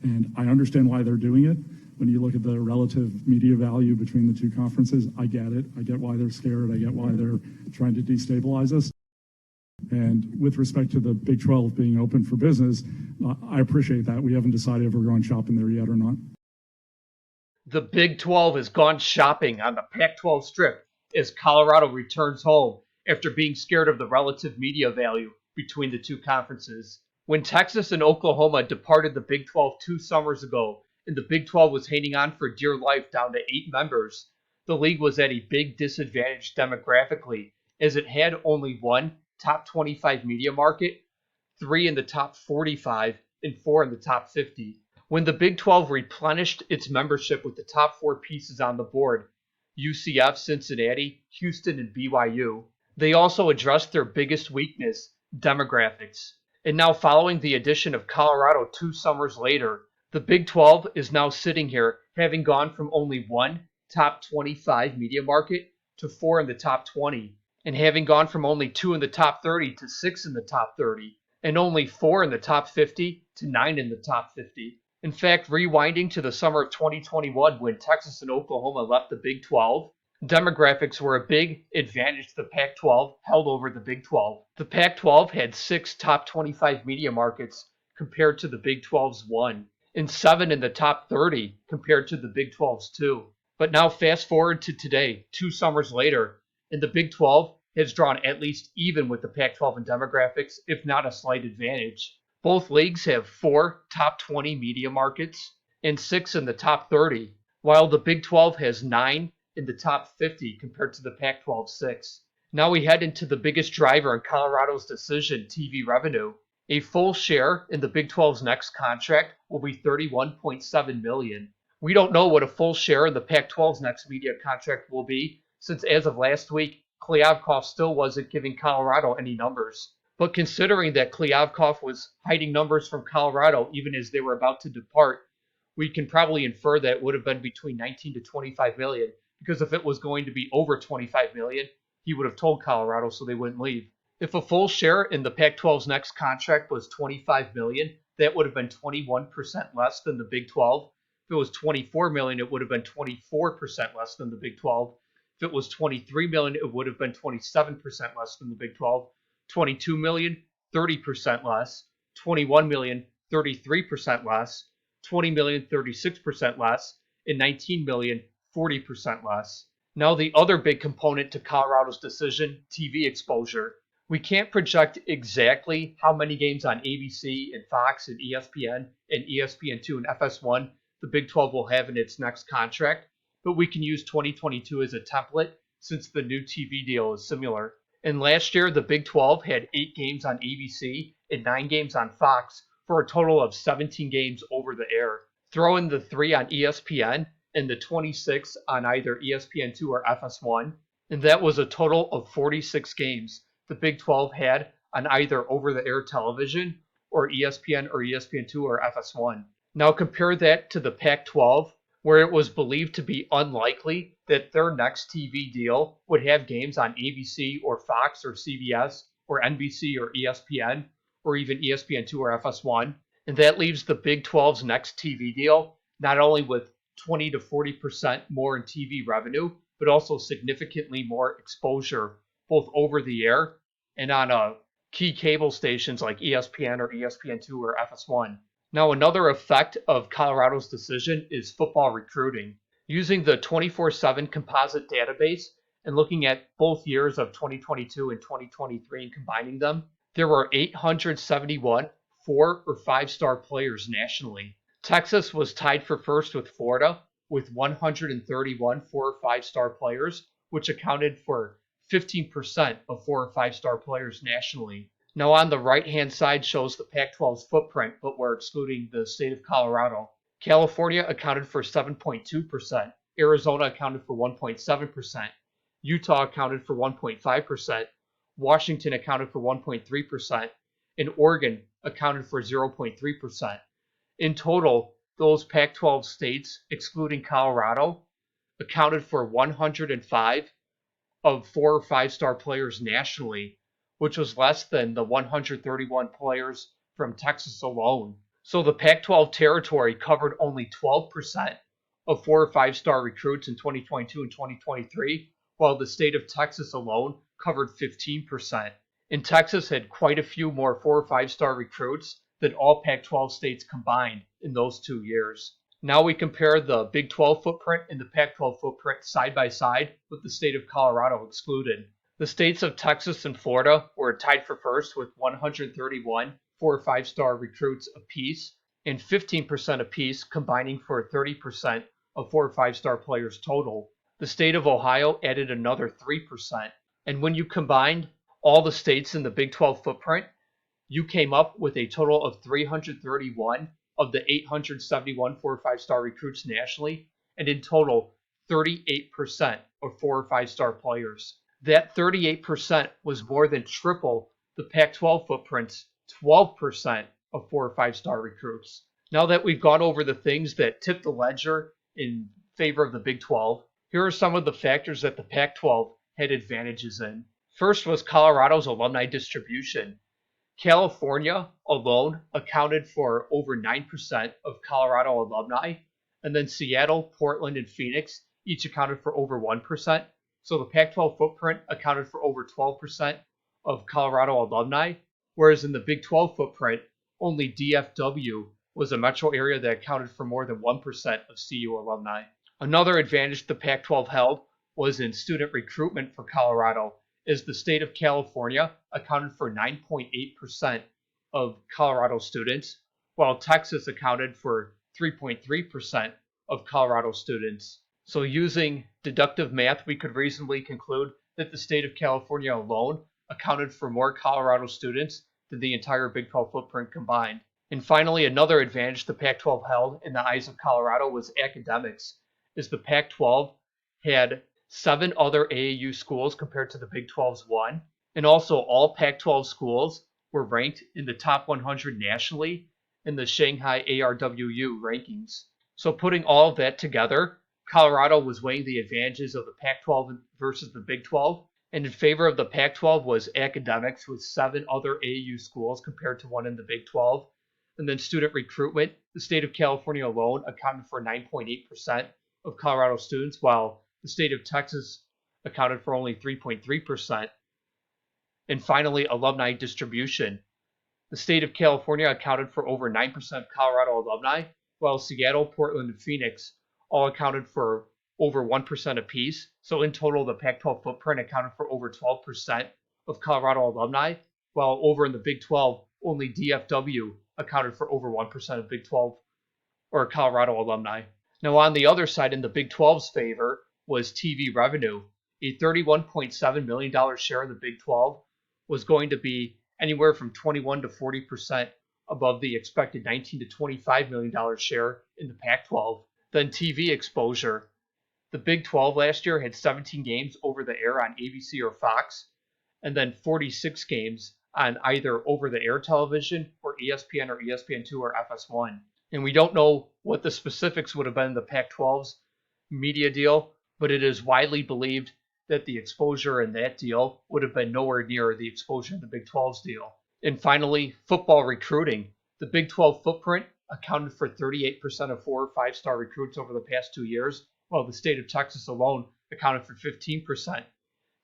And I understand why they're doing it. When you look at the relative media value between the two conferences, I get it. I get why they're scared. I get why they're trying to destabilize us. And with respect to the Big 12 being open for business, I appreciate that. We haven't decided if we're going shopping there yet or not. The Big 12 has gone shopping on the Pac-12 strip as Colorado returns home after being scared of the relative media value between the two conferences. When Texas and Oklahoma departed the Big 12 2 summers ago, and the Big 12 was hanging on for dear life down to 8 members, the league was at a big disadvantage demographically, as it had only one top 25 media market, 3 in the top 45, and 4 in the top 50. When the Big 12 replenished its membership with the top 4 pieces on the board, UCF, Cincinnati, Houston, and BYU, they also addressed their biggest weakness, demographics. And now following the addition of Colorado 2 summers later, the Big 12 is now sitting here having gone from only one top 25 media market to 4 in the top 20, and having gone from only 2 in the top 30 to 6 in the top 30, and only 4 in the top 50 to 9 in the top 50. In fact, rewinding to the summer of 2021 when Texas and Oklahoma left the Big 12, demographics were a big advantage the Pac-12 held over the Big 12. The Pac-12 had 6 top 25 media markets compared to the Big 12's 1, and 7 in the top 30 compared to the Big 12's 2. But now fast forward to today, 2 summers later, and the Big 12 has drawn at least even with the Pac-12 in demographics, if not a slight advantage. Both leagues have 4 top 20 media markets and 6 in the top 30, while the Big 12 has 9 in the top 50 compared to the Pac-12's 6. Now we head into the biggest driver in Colorado's decision, TV revenue. A full share in the Big 12's next contract will be $31.7 million. We don't know what a full share in the Pac-12's next media contract will be, since as of last week, Kliavkoff still wasn't giving Colorado any numbers. But considering that Kliavkoff was hiding numbers from Colorado even as they were about to depart, we can probably infer that it would have been between 19 to 25 million, because if it was going to be over 25 million, he would have told Colorado so they wouldn't leave. If a full share in the Pac-12's next contract was 25 million, that would have been 21% less than the Big 12. If it was 24 million, it would have been 24% less than the Big 12. If it was 23 million, it would have been 27% less than the Big 12. 22 million, 30% less. 21 million, 33% less. 20 million, 36% less. And 19 million, 40% less. Now the other big component to Colorado's decision, TV exposure. We can't project exactly how many games on ABC and Fox and ESPN and ESPN2 and FS1 the Big 12 will have in its next contract, but we can use 2022 as a template since the new TV deal is similar. And last year, the Big 12 had 8 games on ABC and 9 games on Fox for a total of 17 games over the air. Throw in the 3 on ESPN and the 26 on either ESPN2 or FS1, and that was a total of 46 games the Big 12 had on either over-the-air television or ESPN or ESPN2 or FS1. Now compare that to the Pac-12, where it was believed to be unlikely that their next TV deal would have games on ABC or Fox or CBS or NBC or ESPN or even ESPN2 or FS1. And that leaves the Big 12's next TV deal not only with 20 to 40% more in TV revenue, but also significantly more exposure, both over the air and on key cable stations like ESPN or ESPN2 or FS1. Now, another effect of Colorado's decision is football recruiting. Using the 24/7 composite database and looking at both years of 2022 and 2023 and combining them, there were 871 4- or 5-star players nationally. Texas was tied for first with Florida with 131 4- or 5-star players, which accounted for 15% of 4- or 5-star players nationally. Now on the right-hand side shows the Pac-12's footprint, but we're excluding the state of Colorado. California accounted for 7.2%, Arizona accounted for 1.7%, Utah accounted for 1.5%, Washington accounted for 1.3%, and Oregon accounted for 0.3%. In total, those Pac-12 states, excluding Colorado, accounted for 105 of 4- or 5-star players nationally, which was less than the 131 players from Texas alone. So the Pac-12 territory covered only 12% of 4 or 5-star recruits in 2022 and 2023, while the state of Texas alone covered 15%. And Texas had quite a few more 4 or 5-star recruits than all Pac-12 states combined in those 2 years. Now we compare the Big 12 footprint and the Pac-12 footprint side by side with the state of Colorado excluded. The states of Texas and Florida were tied for first with 131 4 or 5-star recruits apiece and 15% apiece, combining for 30% of 4 or 5-star players total. The state of Ohio added another 3%. And when you combined all the states in the Big 12 footprint, you came up with a total of 331 of the 871 4 or 5-star recruits nationally, and in total, 38% of 4 or 5-star players. That 38% was more than triple the Pac-12 footprint's 12% of 4 or 5-star recruits. Now that we've gone over the things that tip the ledger in favor of the Big 12, here are some of the factors that the Pac-12 had advantages in. First was Colorado's alumni distribution. California alone accounted for over 9% of Colorado alumni, and then Seattle, Portland, and Phoenix each accounted for over 1%. So the Pac-12 footprint accounted for over 12% of Colorado alumni, whereas in the Big 12 footprint, only DFW was a metro area that accounted for more than 1% of CU alumni. Another advantage the Pac-12 held was in student recruitment for Colorado, as the state of California accounted for 9.8% of Colorado students, while Texas accounted for 3.3% of Colorado students. So using deductive math, we could reasonably conclude that the state of California alone accounted for more Colorado students than the entire Big 12 footprint combined. And finally, another advantage the Pac-12 held in the eyes of Colorado was academics, as the Pac-12 had 7 other AAU schools compared to the Big 12's 1, and also all Pac-12 schools were ranked in the top 100 nationally in the Shanghai ARWU rankings. So putting all of that together, Colorado was weighing the advantages of the Pac-12 versus the Big 12, and in favor of the Pac-12 was academics with 7 other AAU schools compared to 1 in the Big 12, and then student recruitment. The state of California alone accounted for 9.8% of Colorado students, while the state of Texas accounted for only 3.3%. And finally, alumni distribution. The state of California accounted for over 9% of Colorado alumni, while Seattle, Portland, and Phoenix all accounted for over 1% apiece. So in total, the Pac-12 footprint accounted for over 12% of Colorado alumni, while over in the Big 12, only DFW accounted for over 1% of Big 12 or Colorado alumni. Now on the other side, in the Big 12's favor, was TV revenue. A $31.7 million share in the Big 12 was going to be anywhere from 21 to 40% above the expected $19 to $25 million share in the Pac-12. Then TV exposure. The Big 12 last year had 17 games over the air on ABC or Fox, and then 46 games on either over the air television or ESPN or ESPN2 or FS1. And we don't know what the specifics would have been in the Pac-12's media deal, but it is widely believed that the exposure in that deal would have been nowhere near the exposure in the Big 12's deal. And finally, football recruiting. The Big 12 footprint accounted for 38% of 4 or 5-star recruits over the past 2 years, while the state of Texas alone accounted for 15%.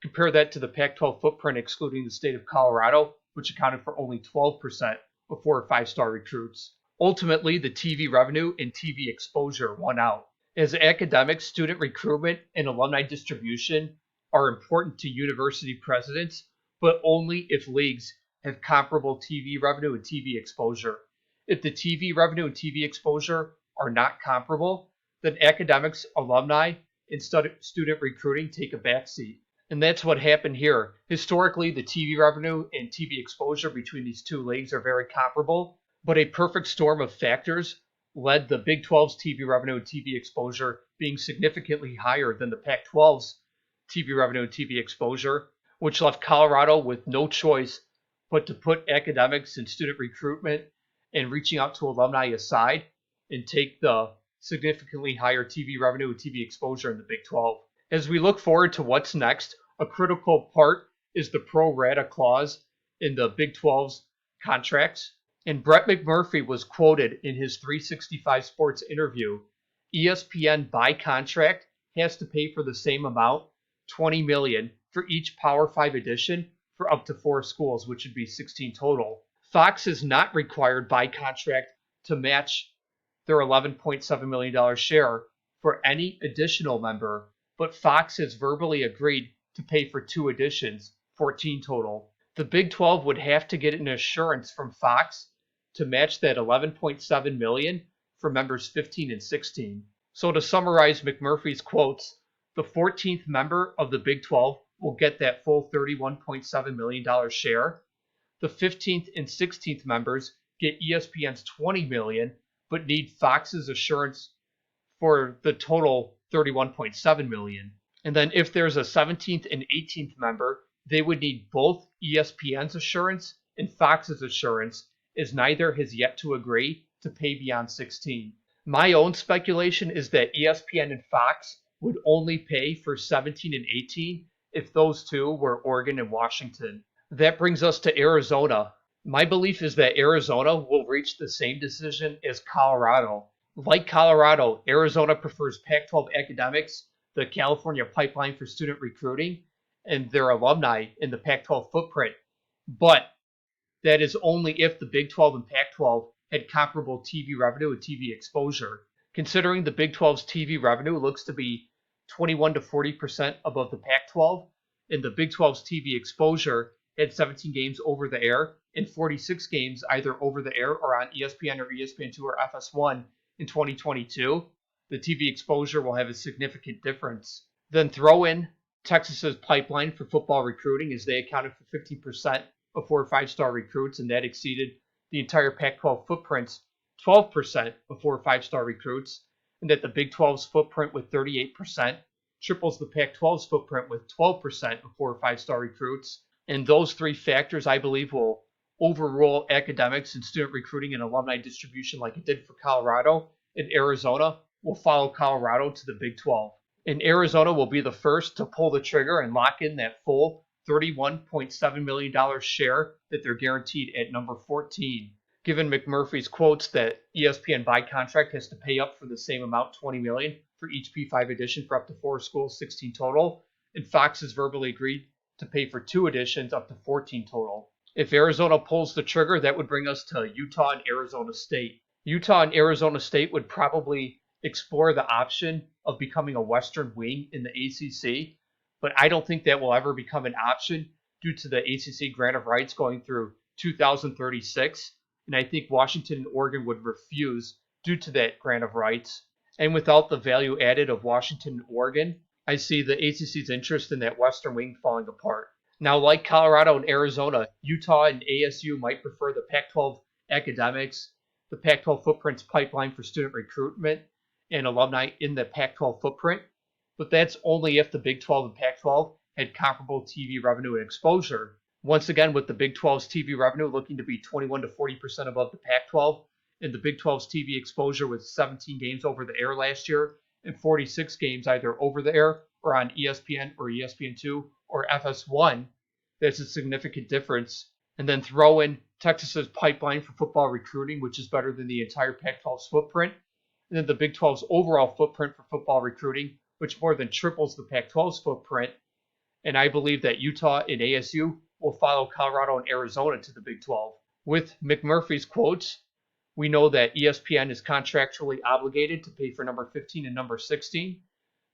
Compare that to the Pac-12 footprint excluding the state of Colorado, which accounted for only 12% of 4 or 5-star recruits. Ultimately, the TV revenue and TV exposure won out. As academics, student recruitment and alumni distribution are important to university presidents, but only if leagues have comparable TV revenue and TV exposure. If the TV revenue and TV exposure are not comparable, then academics, alumni, and student recruiting take a backseat. And that's what happened here. Historically, the TV revenue and TV exposure between these two leagues are very comparable, but a perfect storm of factors led the Big 12's TV revenue and TV exposure being significantly higher than the Pac-12's TV revenue and TV exposure, which left Colorado with no choice but to put academics and student recruitment and reaching out to alumni aside and take the significantly higher TV revenue and TV exposure in the Big 12. As we look forward to what's next, a critical part is the pro rata clause in the Big 12's contracts. And Brett McMurphy was quoted in his 365 Sports interview, ESPN by contract has to pay for the same amount, $20 million, for each Power 5 edition for up to 4 schools, which would be 16 total. Fox is not required by contract to match their $11.7 million share for any additional member, but Fox has verbally agreed to pay for 2 editions, 14 total. The Big 12 would have to get an assurance from Fox to match that $11.7 million for members 15 and 16. So to summarize McMurphy's quotes, the 14th member of the Big 12 will get that full $31.7 million share. The 15th and 16th members get ESPN's $20 million, but need Fox's assurance for the total $31.7 million. And then if there's a 17th and 18th member, they would need both ESPN's assurance and Fox's assurance, as neither has yet to agree to pay beyond 16. My own speculation is that ESPN and Fox would only pay for 17 and 18 if those two were Oregon and Washington. That brings us to Arizona. My belief is that Arizona will reach the same decision as Colorado. Like Colorado, Arizona prefers Pac-12 academics, the California pipeline for student recruiting, and their alumni in the Pac-12 footprint. But that is only if the Big 12 and Pac-12 had comparable TV revenue and TV exposure. Considering the Big 12's TV revenue looks to be 21 to 40% above the Pac-12, and the Big 12's TV exposure had 17 games over the air and 46 games either over the air or on ESPN or ESPN2 or FS1 in 2022, the TV exposure will have a significant difference. Then throw in Texas's pipeline for football recruiting, as they accounted for 15% of 4 or 5-star recruits, and that exceeded the entire Pac-12 footprint's 12% of 4 or 5-star recruits, and that the Big 12's footprint with 38% triples the Pac-12's footprint with 12% of 4 or 5-star recruits. And those 3 factors, I believe, will overrule academics and student recruiting and alumni distribution like it did for Colorado, and Arizona will follow Colorado to the Big 12. And Arizona will be the first to pull the trigger and lock in that full $31.7 million share that they're guaranteed at number 14. Given McMurphy's quotes that ESPN by contract has to pay up for the same amount, $20 million, for each P5 edition for up to 4 schools, 16 total, and Fox has verbally agreed to pay for 2 editions up to 14 total. If Arizona pulls the trigger, that would bring us to Utah and Arizona State. Utah and Arizona State would probably explore the option of becoming a Western wing in the ACC, but I don't think that will ever become an option due to the ACC grant of rights going through 2036, and I think Washington and Oregon would refuse due to that grant of rights. And without the value added of Washington and Oregon, I see the ACC's interest in that Western wing falling apart. Now, like Colorado and Arizona, Utah and ASU might prefer the Pac-12 academics, the Pac-12 footprint's pipeline for student recruitment, and alumni in the Pac-12 footprint, but that's only if the Big 12 and Pac-12 had comparable TV revenue and exposure. Once again, with the Big 12's TV revenue looking to be 21 to 40% above the Pac-12, and the Big 12's TV exposure with 17 games over the air last year, and 46 games either over the air or on ESPN or ESPN2 or FS1, that's a significant difference. And then throw in Texas's pipeline for football recruiting, which is better than the entire Pac-12's footprint, and then the Big 12's overall footprint for football recruiting, which more than triples the Pac-12's footprint. And I believe that Utah and ASU will follow Colorado and Arizona to the Big 12. With McMurphy's quotes, we know that ESPN is contractually obligated to pay for number 15 and number 16,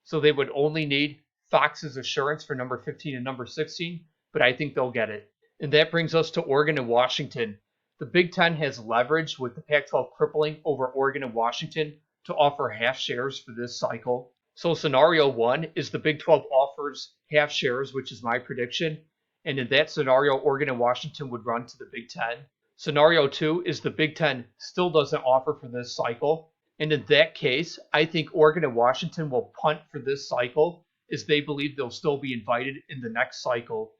so they would only need Fox's assurance for number 15 and number 16, but I think they'll get it. And that brings us to Oregon and Washington. The Big Ten has leverage with the Pac-12 crippling over Oregon and Washington to offer half shares for this cycle. So scenario 1 is the Big 12 offers half shares, which is my prediction, and in that scenario, Oregon and Washington would run to the Big Ten. Scenario 2 is the Big Ten still doesn't offer for this cycle, and in that case, I think Oregon and Washington will punt for this cycle as they believe they'll still be invited in the next cycle,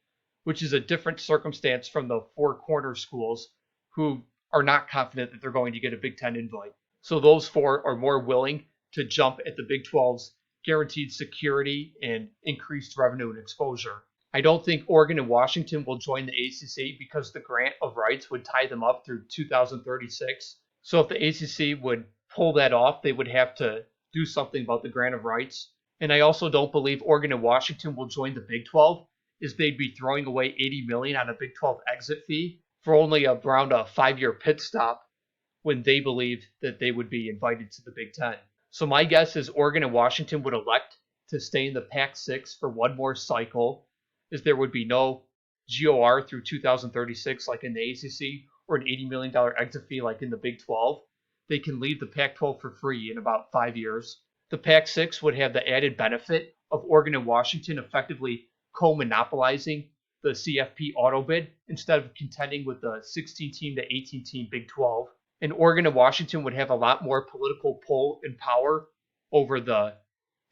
which is a different circumstance from the 4 corner schools who are not confident that they're going to get a Big Ten invite. So those 4 are more willing to jump at the Big 12's guaranteed security and increased revenue and exposure. I don't think Oregon and Washington will join the ACC because the grant of rights would tie them up through 2036. So if the ACC would pull that off, they would have to do something about the grant of rights. And I also don't believe Oregon and Washington will join the Big 12, as they'd be throwing away $80 million on a Big 12 exit fee for only around a 5-year pit stop when they believe that they would be invited to the Big 10. So my guess is Oregon and Washington would elect to stay in the Pac-6 for one more cycle, as there would be no GOR through 2036 like in the ACC, or an $80 million exit fee like in the Big 12. They can leave the Pac-12 for free in about 5 years. The Pac-6 would have the added benefit of Oregon and Washington effectively co-monopolizing the CFP auto bid instead of contending with the 16-team to 18-team Big 12. And Oregon and Washington would have a lot more political pull and power over the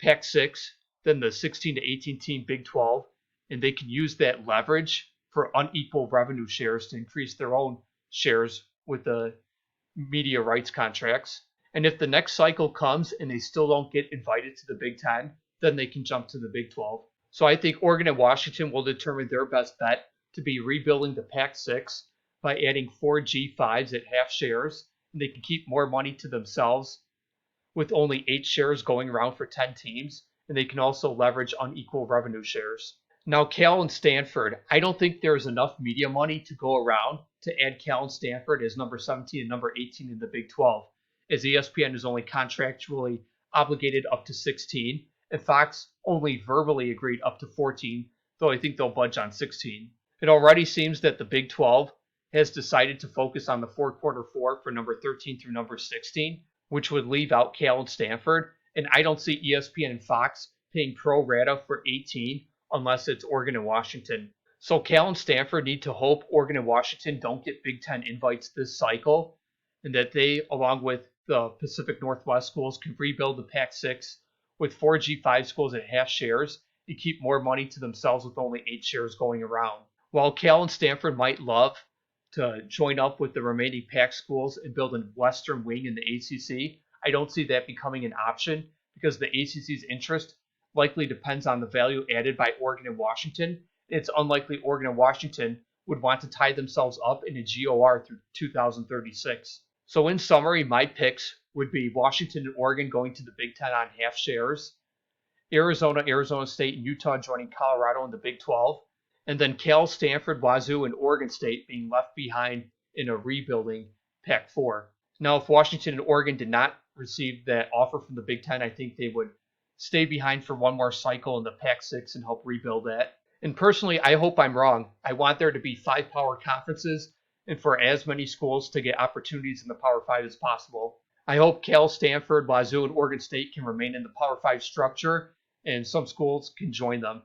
Pac-6 than the 16 to 18-team Big 12, and they can use that leverage for unequal revenue shares to increase their own shares with the media rights contracts. And if the next cycle comes and they still don't get invited to the Big 10, then they can jump to the Big 12. So I think Oregon and Washington will determine their best bet to be rebuilding the Pac-6 by adding 4 G5s at half shares, and they can keep more money to themselves with only 8 shares going around for 10 teams, and they can also leverage unequal revenue shares. Now, Cal and Stanford, I don't think there's enough media money to go around to add Cal and Stanford as number 17 and number 18 in the Big 12, as ESPN is only contractually obligated up to 16, and Fox only verbally agreed up to 14, though I think they'll budge on 16. It already seems that the Big 12 has decided to focus on the 4-quarter-4 for number 13 through number 16, which would leave out Cal and Stanford, and I don't see ESPN and Fox paying pro rata for 18 unless it's Oregon and Washington. So Cal and Stanford need to hope Oregon and Washington don't get Big 10 invites this cycle, and that they, along with the Pacific Northwest schools, can rebuild the Pac-6 with 4 G5 schools at half shares and keep more money to themselves with only 8 shares going around. While Cal and Stanford might love to join up with the remaining Pac schools and build a Western wing in the ACC, I don't see that becoming an option because the ACC's interest likely depends on the value added by Oregon and Washington. It's unlikely Oregon and Washington would want to tie themselves up in a GOR through 2036. So in summary, my picks would be Washington and Oregon going to the Big 10 on half shares, Arizona, Arizona State, and Utah joining Colorado in the Big 12, and then Cal, Stanford, Wazoo, and Oregon State being left behind in a rebuilding Pac-4. Now, if Washington and Oregon did not receive that offer from the Big 10, I think they would stay behind for one more cycle in the Pac-6 and help rebuild that. And personally, I hope I'm wrong. I want there to be 5 power conferences and for as many schools to get opportunities in the Power 5 as possible. I hope Cal, Stanford, Wazoo, and Oregon State can remain in the Power 5 structure, and some schools can join them.